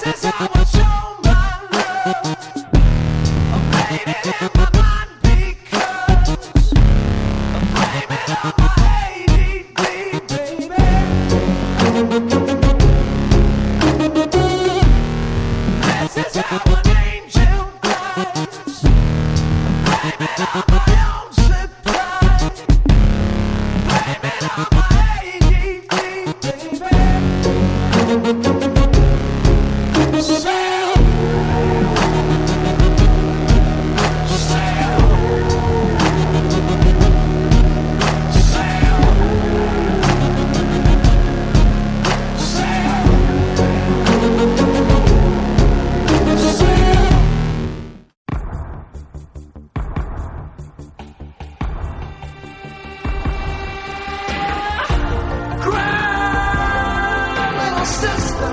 is how I show my love. I'm playing it in my mind because I'm blaming on my ADD, baby. This is how an angel does. I'm blaming on my own supply. Blaming on my ADD, baby. Criminal system.